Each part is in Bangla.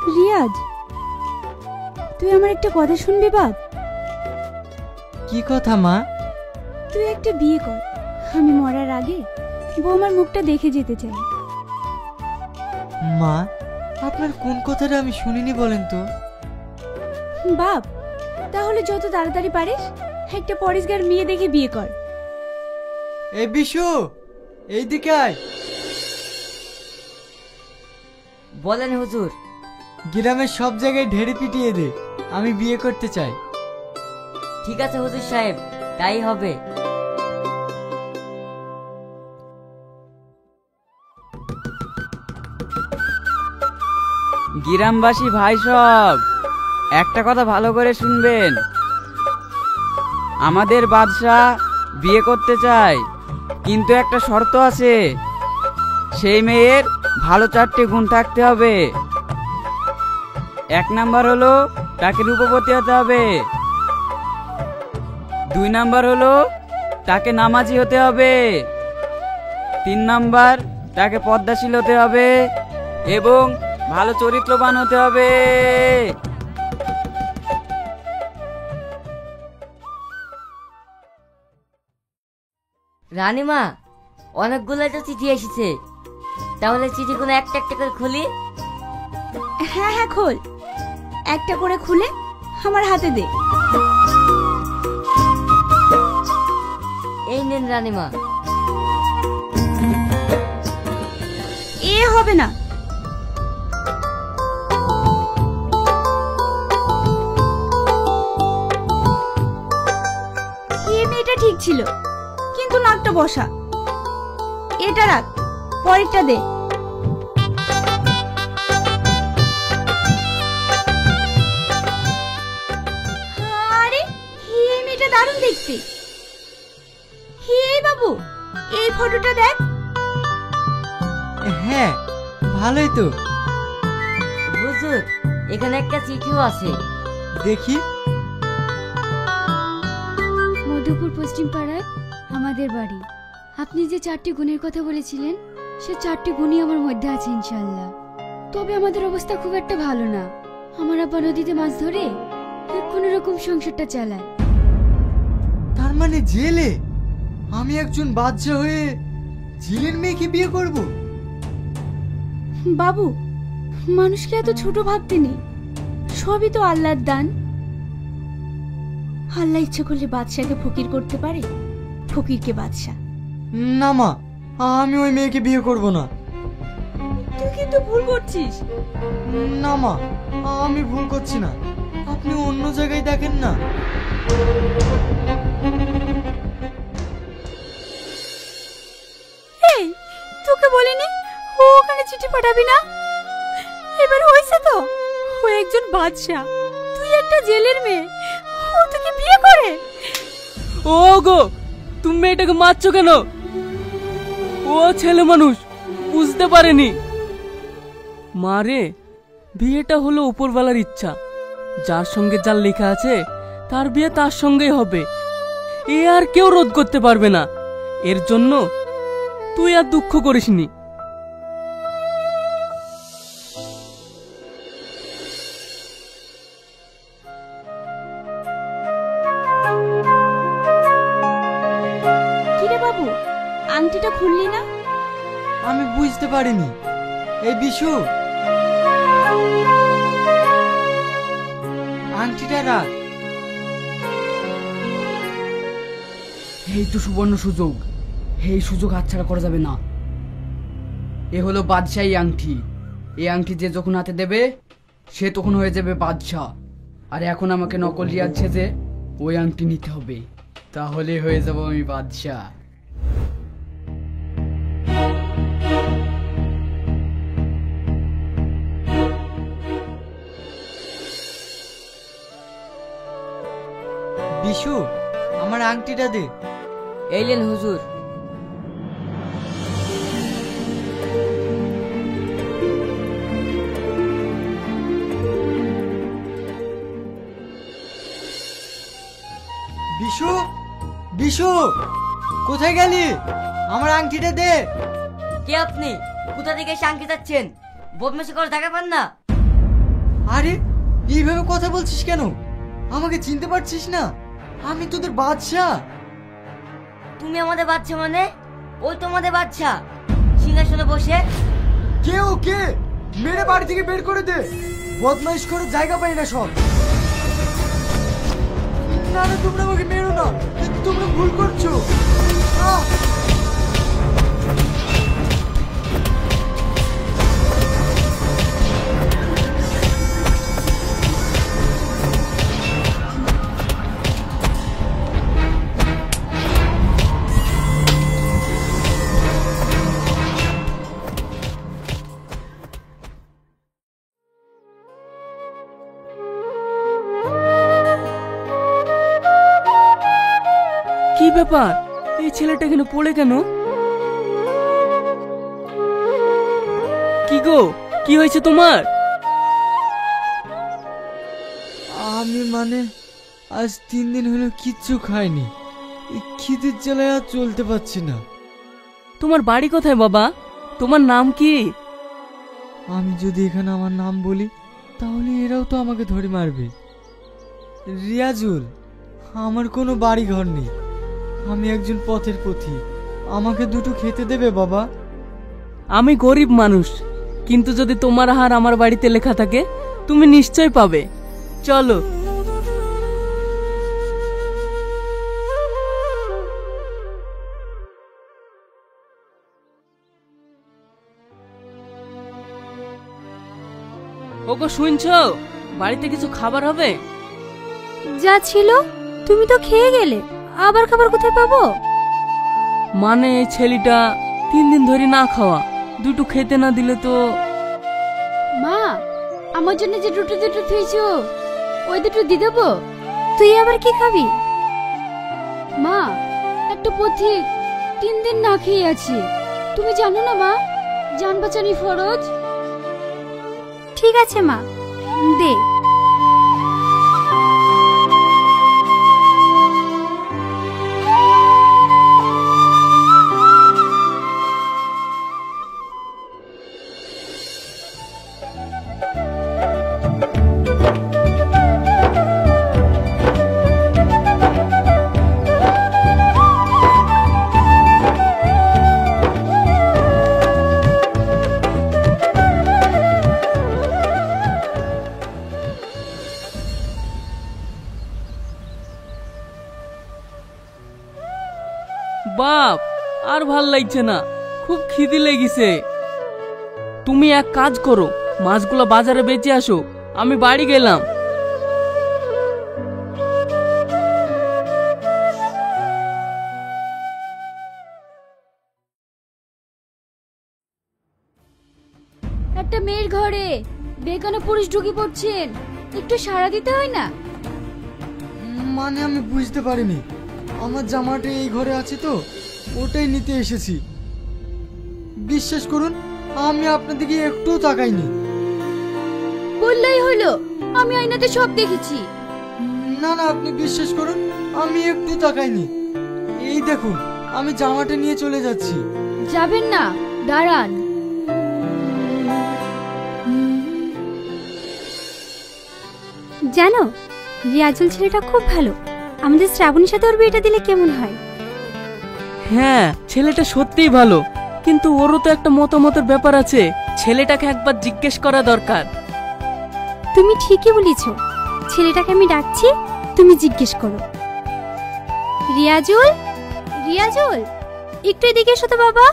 রিয়াজ, তুই আমার একটা কথা শুনবি বাপ? কি কথা মা? তুই একটা বিয়ে কর, আমি মরার আগে বৌমার মুখটা দেখে যেতে চাই। মা, আপনার কোন কথাটা আমি শুনিনি বলেন তো? বাপ, তাহলে যত তাড়াতাড়ি পারিস একটা পরিষ্কার মেয়ে দেখে বিয়ে কর। এই বিশু, এইদিকে আয়। বলেন হুজুর। গ্রামের সব জায়গায় ঢেড়ে পিটিয়ে দে, আমি বিয়ে করতে চাই। ঠিক আছে হুজুর সাহেব, তাই হবে। গ্রামবাসী ভাই সব একটা কথা ভালো করে শুনবেন। আমাদের বাদশা বিয়ে করতে চায়, কিন্তু একটা শর্ত আছে। সেই মেয়ের ভালো 4টে গুণ থাকতে হবে। 1 নাম্বার হলো তাকে রূপবতী হতে হবে। 2 নাম্বার হলো তাকে নামাজি হতে হবে। 3 নাম্বার তাকে পদ্মাশীল হতে হবে এবং ভালো চরিত্রবান হতে হবে। রানীমা, অনেকগুলো তো চিঠি এসেছে, তাহলে চিঠিগুলো একটা একটা করে খুলি। হ্যাঁ হ্যাঁ খোল, একটা করে খুলে আমার হাতে দে। এই নেন রানীমা। এ হবে না। এই মেয়েটা ঠিক ছিল, কিন্তু নাকটা বসা। এটা রাখ, পরেরটা দে। আরে এই মেয়েটা দারুণ দেখতে। হে বাবু, এই ফটোটা দেখ। হ্যাঁ, ভালোই তো। হুজুর, এখানে একটা চিঠিও আছে। দেখি। মধুপুর পশ্চিম পাড়ায় আমাদের বাড়ি। আপনি যে 4টি গুণের কথা বলেছিলেন, সে 4টি গুণই আমার মধ্যে আছে ইনশাআল্লাহ। তবে আমাদের অবস্থা খুব একটা ভালো না। আমার আব্বা নদীতে মাছ ধরে কোনো রকম সংসারটা চালায়। তার মানে জেলে? আমি একজন বাদশা হয়ে জেলের মেয়েকে বিয়ে করব? বাবু, মানুষকে এত ছোট ভাবতে নেই। সবই তো আল্লাহর দান। আল্লাহ ইচ্ছে করলে বাদশাকে ফকির করতে পারে, ফকিরকে বাদশা। না মা, আমি ওই মেয়েকে বিয়ে করব না। তুই কিন্তু ভুল করছিস। না মা, আমি ভুল করছি না। আপনি অন্য জায়গায় দেখেন না। এই, তোকে বলিনি ও ওখানে চিঠি পাঠাবি না? এবার হয়েছে তো, ও একজন বাদশা, তুই একটা জেলের মেয়ে, ও তোকে বিয়ে করে। ও গো, তুমি মেয়েটাকে মারছো কেন? ও ছেলে মানুষ, বুঝতে পারেনি। মারে, বিয়েটা হলো উপরওয়ালার ইচ্ছা। যার সঙ্গে যার লেখা আছে তার বিয়ে তার সঙ্গেই হবে। এ আর কেউ রোধ করতে পারবে না। এর জন্য তুই আর দুঃখ করিসনি। কিরে বাবু, আংটিটা খুললি না? আমি বুঝতে পারিনি। এই বিশু, আংটিটা রাখ। এই তো সুবর্ণ সুযোগ, এই সুযোগ হাতছাড়া করা যাবে না। এ হলো বাদশাহী আংটি। এই আংটি যে যখন হাতে দেবে সে তখন হয়ে যাবে বাদশাহ। আর এখন আমাকে নকল রিয়াজ সেজে ওই আংটি নিতে হবে, তাহলে হয়ে যাব আমি বাদশাহ। বিশু, আমার আংটিটা দে। এইলেন হুজুর। বিশু, বিশু, কোথায় গেলি? আমার আংটিটা দে। কে আপনি? কোথা থেকে এসে আংটি যাচ্ছেন? বদমাশি করে দেখা পান না? আরে এইভাবে কথা বলছিস কেন? আমাকে চিনতে পারছিস না? আমি তোদের বাদশা। তুমি আমাদের বাচ্চা মানে? ওই তোমাদের বাচ্চা সিংহাসনে বসে। কে ও কে? মেরে বাড়ি থেকে বের করে দে। বদমাইশ করে জায়গা পাই না সব। না না, তোমরা আমাকে মেরো না, তোমরা ভুল করছো। আহ! কি ব্যাপার, এই ছেলেটা এখানে পড়ে কেন? কি গো, কি হয়েছে তোমার? আমি আজ 3 দিন হলো কিচ্ছু খাইনি। খিদের জ্বালায় আর চলতে পারছি না। তোমার বাড়ি কোথায় বাবা? তোমার নাম কি? আমি যদি এখানে আমার নাম বলি তাহলে এরাও তো আমাকে ধরে মারবে। রিয়াজুল, আমার কোনো বাড়ি ঘর নেই। আমি একজন পথের পথিক। আমাকে দুটো খেতে দেবে বাবা? আমি গরিব মানুষ, কিন্তু যদি তোমার হার আমার বাড়িতে লেখা থাকে তুমি নিশ্চয় পাবে। চলো। ওগো শুনছো, বাড়িতে কিছু খাবার হবে? যা ছিল তুমি তো খেয়ে গেলে, আবার খাবার কোথায় পাবো? মানে এই ছেলেটা 3 দিন ধরে না খাওয়া, দুটো খেতে না দিলে তো। মা, আমার জন্য যে দুটো থুইছো ওই দুটো দিয়ে দেবো? তুই আবার কি খাবি? মা, একটা পথিক 3 দিন না খেয়ে আছে। তুমি জানো না মা, জান বাঁচানি ফরজ। ঠিক আছে মা, দে। বাপ, আর ভাল লাগছে না, খুব খিদে লেগেছে। তুমি এক কাজ করো, মাছগুলো বাজারে বেচে আসো, আমি বাড়ি গেলাম। একটা মেয়ের ঘরে বেগানা পুরুষ ঢুকে পড়ছেন, একটু সাড়া দিতে হয় না? মানে আমি বুঝতে পারিনি। আমার জামাটা এই ঘরে আছে তো, ওটাই নিতে এসেছি। বিশ্বাস করুন, আমি আপনার দিকে একটুও তাকাইনি। বললেই হলো, আমি আয়নাতে সব দেখেছি। না না, আপনি বিশ্বাস করুন, আমি একটু তাকাইনি। এই দেখুন, আমি জামাটা নিয়ে চলে যাচ্ছি। যাবেন না, দাঁড়ান। জানো, রিয়াজুল ছেলেটা খুব ভালো। আমাদের শ্রাবণীর সাথে ওর বিয়েটা দিলে কেমন হয়? হ্যাঁ, ছেলেটা সত্যিই ভালো, কিন্তু ওরও তো একটা মতামতের ব্যাপার আছে। ছেলেটাকে একবার জিজ্ঞেস করা দরকার। তুমি ঠিকই বলেছ, ছেলেটাকে আমি ডাকছি, তুমি জিজ্ঞেস করো। রিয়াজুল, রিয়াজুল, একটু এদিকে এসো তো বাবা।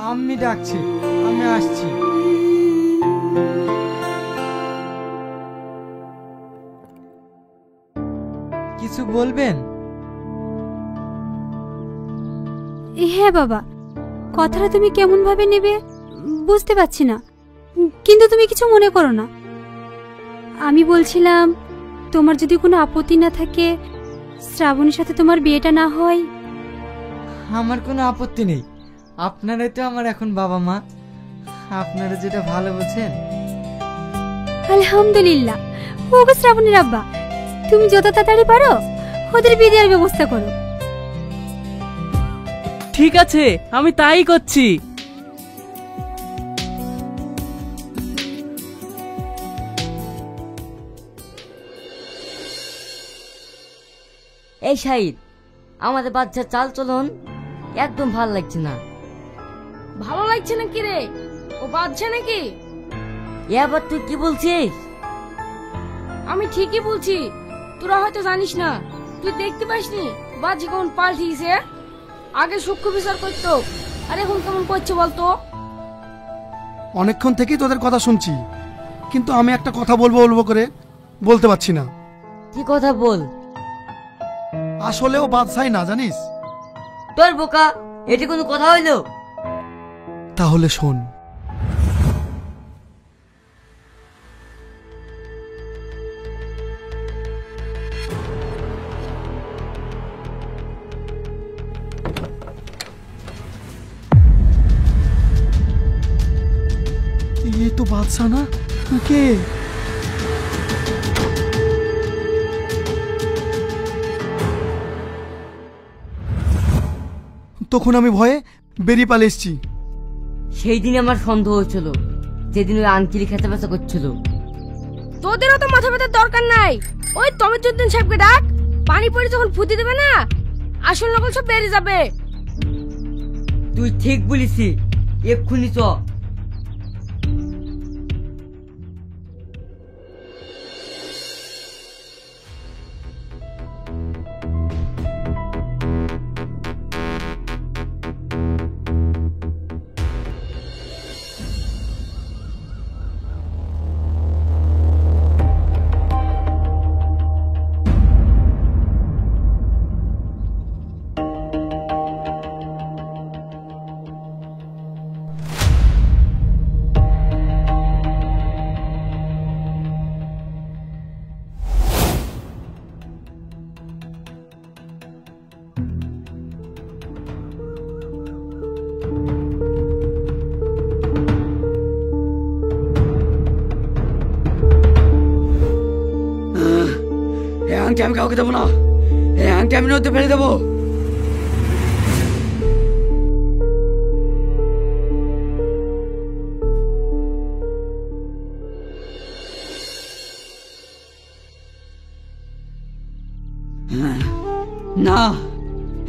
আমি ডাকছি, আমি আসছি। কিছু বলবেন? হ্যাঁ বাবা, কথাটা তুমি কেমন ভাবে নেবে বুঝতে পারছি না, কিন্তু তুমি কিছু মনে করো না। আমি বলছিলাম, তোমার যদি কোনো আপত্তি না থাকে, শ্রাবণীর সাথে তোমার বিয়েটা না হয়। আমার কোনো আপত্তি নেই। আপনারাই তো আমার এখন বাবা মা, আপনারা যেটা ভালো বোঝেন। আলহামদুলিল্লাহ। ওগো শ্রাবণীর আব্বা, তুমি যত তাড়াতাড়ি পারো ওদের বিয়ে দেওয়ার ব্যবস্থা করো। ঠিক আছে, আমি তাই করছি। এই শাহিদ, আমাদের বাচ্চার চাল চলন একদম ভালো লাগছে না। ভালো লাগছে না কি রে? ও বাচ্চা নাকি? এবার তুই কি বলছিস? আমি ঠিকই বলছি, তোরা হয়তো জানিস না। তুই দেখতে পাসনি বাজি কেমন পাল্টিয়েছে? আগে সূক্ষ্ম বিচার করতো, আর এখন কেমন করছে বলতো? অনেকক্ষণ থেকেই তোদের কথা শুনছি, কিন্তু আমি একটা কথা বলবো বলবো করে বলতে পারছি না। কি কথা বল। আসলেও বাদশাই না, জানিস? তোর বোকা, এটি কোনো কথা হইলো? তাহলে শোন। ये तो बादशाह ना কে? তখন আমি ভয়ে বেরিয়ে পালিয়ে এসেছি। সেই দিন আমার সন্দেহ হচ্ছিল, যেদিন ওই আঙ্কিলি খেতে বেচা করছিল। তোদেরও তো মাথা ব্যথার দরকার নাই। ওই তমিজুদ্দিন সাহেবকে ডাক, পানি পড়ে যখন ফুটি দেবে না, আসল নকল সব বেরিয়ে যাবে। তুই ঠিক বলিসি, এক্ষুনি চ। আংটি আমি কাউকে দেবো না, এই আংটি আমি নদীতে ফেলে দেবো। না,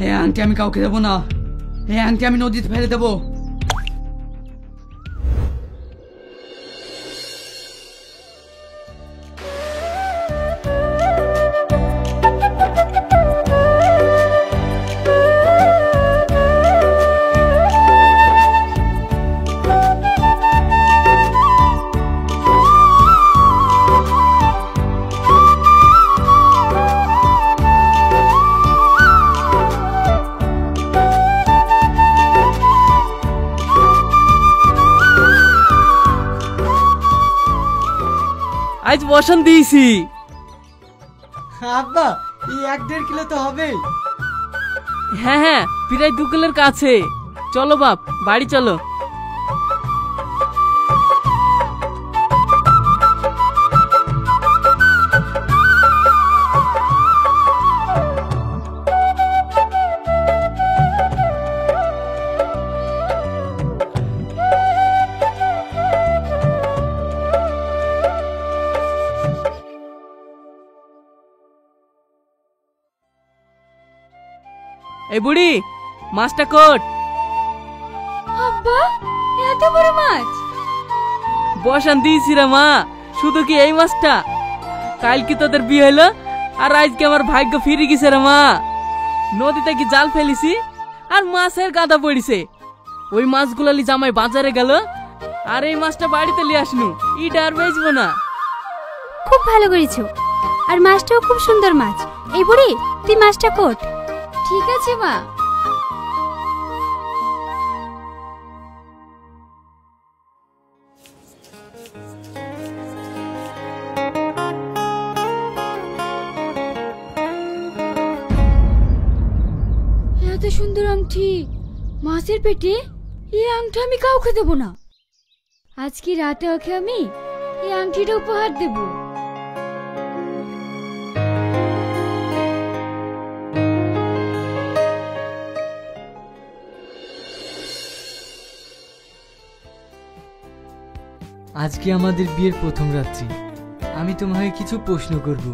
এই আংটি আমি কাউকে দেবো না, এই আংটি আমি নদীতে ফেলে দেবো। আজ বসান দিয়েছি। আব্বা, এই 1-1.5 কিলো তো হবে। হ্যাঁ হ্যাঁ, প্রায় 2 কিলোর কাছে। চলো বাপ, বাড়ি চলো। এই বুড়ি, মাছটা কোট। আব্বা, এত বড় মাছ? বসান দিয়েছি রে মা, শুধু কি এই মাছটা? কাল কি তোদের বিয়ে হলো, আর আজকে আমার ভাগ্য ফিরে গেছে রে মা। নদীতে কি জাল ফেলিছি, আর মাছের গাদা পড়িছে। ওই মাছগুলালি জামাই বাজারে গেল, আর এই মাছটা বাড়িতে নিয়ে আসনু। ইটা আর বেচবো না। খুব ভালো করেছো, আর মাছটাও খুব সুন্দর মাছ। এই বুড়ি, তুই মাছটা কোট। ঠিক আছে মা। এত সুন্দর আংটি মাছের পেটে, এই আংটি আমি কাউকে দেবো না। আজকে রাতে ওকে আমি এই আংটিটা উপহার দেব। আজকে আমাদের বিয়ের প্রথম রাত্রি। আমি তোমাকে কিছু প্রশ্ন করব,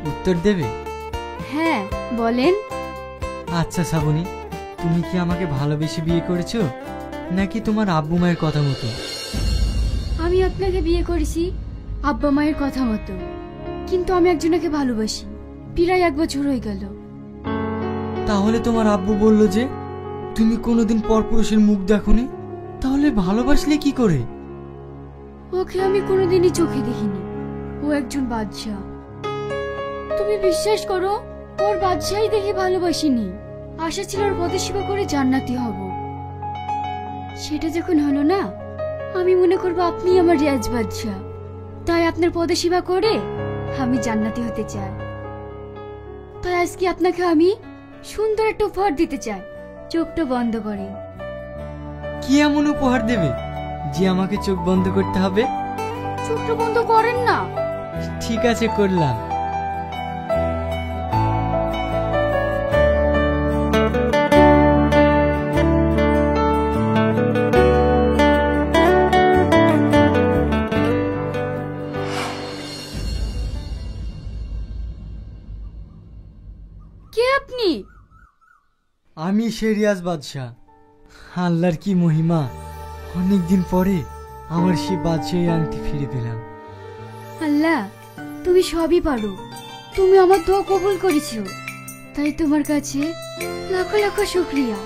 উত্তর দেবে? হ্যাঁ, বলেন। আচ্ছা শ্রাবণী, তুমি কি আমাকে ভালোবেসে বিয়ে করেছো নাকি তোমার আব্বু মায়ের কথা মতো? আমি আপনাকে বিয়ে করেছি আব্বা মায়ের কথা মতো, কিন্তু আমি একজনকে ভালোবাসি। প্রায় 1 বছর হয়ে গেল। তাহলে তোমার আব্বু বলল যে তুমি কোনোদিন পরপুরুষের মুখ দেখোনি, তাহলে ভালোবাসলে কি করে? ওকে আমি কোনোদিনই চোখে দেখিনি। ও একজন বাদশা। তুমি বিশ্বাস করো, ওর বাদশাই দেখে ভালোবাসিনি। আশা ছিল ওর পদসেবা করে জান্নাতি হব। সেটা যখন হলো না, আমি মনে করবো আপনি আমার রিয়াজ বাদশা। তাই আপনার পদসেবা করে আমি জান্নাতি হতে চাই। তাই আজকে আপনাকে আমি সুন্দর একটা উপহার দিতে চাই। চোখটা বন্ধ করেন। কি এমন উপহার দেবে যে আমাকে চোখ বন্ধ করতে হবে? চোখটা বন্ধ করেন না। ঠিক আছে, করলাম। কে আপনি? আমি সেই রিয়াজ বাদশা। আল্লাহর কি মহিমা, অনেকদিন পরে আমার সেই বাদশাহী আংটি ফিরে পেলাম। আল্লাহ, তুমি সবই পারো। তুমি আমার দোয়া কবুল করেছো, তাই তোমার কাছে লাখো লাখো শুকরিয়া।